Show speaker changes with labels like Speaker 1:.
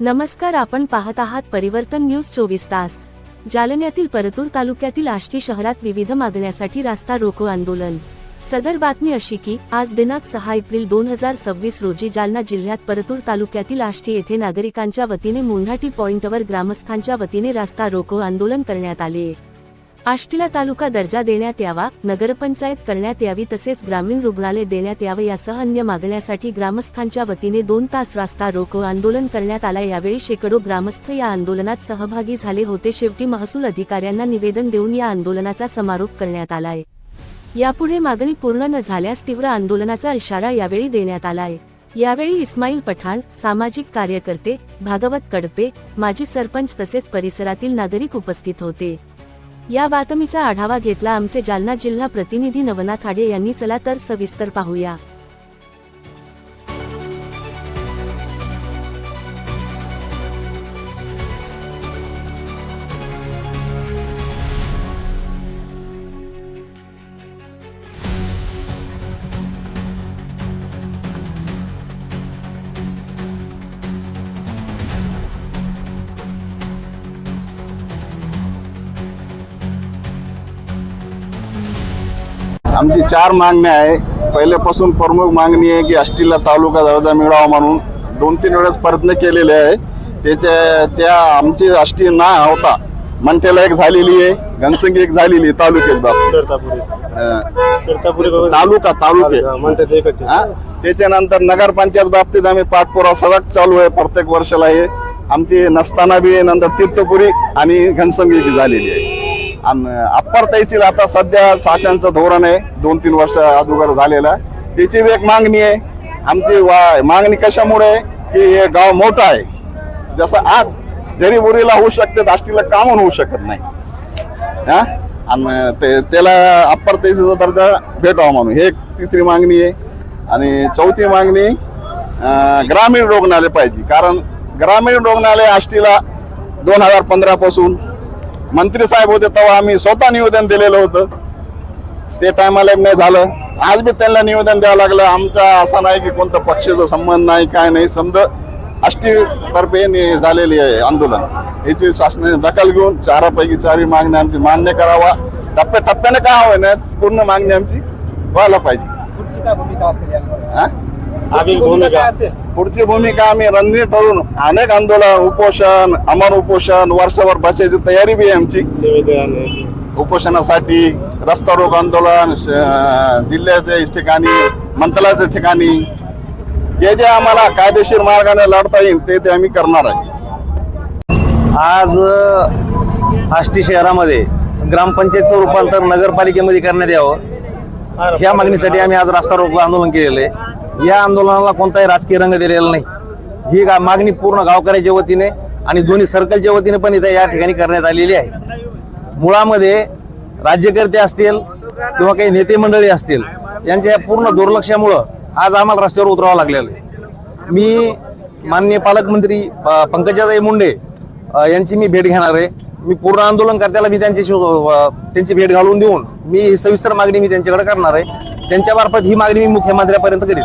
Speaker 1: नमस्कार, आपण पाहत आहात परिवर्तन न्यूज 24 तास। जालन्यातील परतूर तालुक्यातील आष्टी शहरात विविध मागण्यासाठी रास्ता रोको आंदोलन। सदर बातमी अशी की आज दिनांक 6 एप्रिल 2026 रोजी जालना जिल्ह्यात परतूर तालुक्यातील आष्टी येथे नागरिकांच्या वतीने मुंढाटी पॉइंटवर ग्रामस्थांच्या वतीने रास्ता रोको आंदोलन करण्यात आले। आष्टीला तालुका दर्जा देण्यात यावा, नगरपंचायत करण्यात यावी तसेच ग्रामीण रुग्णालय देण्यात यावे यासह अन्य मागण्यासाठी ग्रामस्थांच्या वतीने 2 तास रास्ता रोको आंदोलन करण्यात आले। यावेळी शेकडो ग्रामस्थ या आंदोलनात सहभागी झाले होते। शेवटी महसूल अधिकाऱ्यांना निवेदन देऊन या आंदोलनाचा समारोप करण्यात आलाय। यापुढे मागणी पूर्ण न झाल्यास तीव्र आंदोलनाचा इशारा यावेळी देण्यात आलाय। यावेळी इस्माईल पठाण, सामाजिक कार्यकर्ते, भागवत कडपे, माजी सरपंच तसेच परिसरातील नागरिक उपस्थित होते। या बातमीचा आढावा घेतला आमचे जालना जिल्हा प्रतिनिधी नवनाथ आडे यांनी। चला तर सविस्तर पाहूया।
Speaker 2: आमची 4 मागण्या आहे। पहिल्यापासून प्रमुख मागणी आहे की आष्टीला तालुका दर्जा मिळावा म्हणून 2-3 वेळेस प्रयत्न केलेले आहे। त्या आमची आष्टी ना होता मंठेला एक झालेली आहे, घनसंगी एक झालेली तालुक्यात तालुके। त्याच्यानंतर नगरपंचायत बाबतीत आम्ही पाठपुरावा सतत चालू आहे, प्रत्येक वर्षाला आहे आमची नसताना बी नंतर तीर्थपुरी आणि घनसंगी झालेली आहे। आणि अप्पर तहसील आता सध्या शासनाचं धोरण आहे 2-3 वर्ष अगोदर झालेला, त्याची एक मागणी आहे। आमची मागणी कशामुळे की हे गाव मोठं आहे, जसं आज जरीबुरीला होऊ शकते आष्टीला कामून होऊ शकत नाही हा, आणि त्याला अप्पर तहसीलचा दर्जा भेटावा म्हणून हे 3री मागणी आहे। आणि 4थी मागणी ग्रामीण रुग्णालय पाहिजे, कारण ग्रामीण रुग्णालय आष्टीला 2015 पासून मंत्री साहेब होते तेव्हा आम्ही स्वतः निवेदन दिलेलं होतं, ते टायमाला नाही झालं। आज बी त्यांना निवेदन द्यावं लागलं। आमचा असं नाही की कोणता पक्षाचा संबंध नाही, काय नाही, समजा आष्टी तर्फे झालेली आहे आंदोलन। याची शासनाने दखल घेऊन 4पैकी 4 मागण्या आमची मान्य करावा। टप्प्याटप्प्याने काय हवं ना, पूर्ण मागणी आमची व्हायला पाहिजे। पुढची भूमिका आम्ही रणनीती ठरवून अनेक आंदोलन, उपोषण, अमर उपोषण, वर्षभर बसायची तयारी बी आहे आमची। उपोषणासाठी रस्ता रोको आंदोलन, जिल्ह्याच्या ठिकाणी, मंत्रालयाच्या ठिकाणी जे आम्हाला कायदेशीर मार्गाने लढता येईल ते आम्ही करणार आहे।
Speaker 3: आज आष्टी शहरामध्ये ग्रामपंचायतचं रूपांतर नगरपालिकेमध्ये करण्यात यावं, ह्या मागणीसाठी आम्ही आज रास्ता रोको आंदोलन केलेलं आहे। या आंदोलनाला कोणताही राजकीय रंग दिलेला नाही। ही मागणी पूर्ण गावकऱ्याच्या वतीने आणि दोन्ही सर्कलच्या वतीने पण इथे या ठिकाणी करण्यात आलेली आहे। मुळामध्ये राज्यकर्ते असतील किंवा काही नेते मंडळी असतील, यांच्या या पूर्ण दुर्लक्षामुळं आज आम्हाला रस्त्यावर उतरावं लागलेलं आहे। मी माननीय पालकमंत्री पंकजाताई मुंडे यांची मी भेट घेणार आहे। मी पूर्ण आंदोलनकर्त्याला मी त्यांची भेट घालून देऊन मी सविस्तर मागणी मी त्यांच्याकडे करणार आहे। त्यांच्यामार्फत ही मागणी मी मुख्यमंत्र्यांपर्यंत करेन।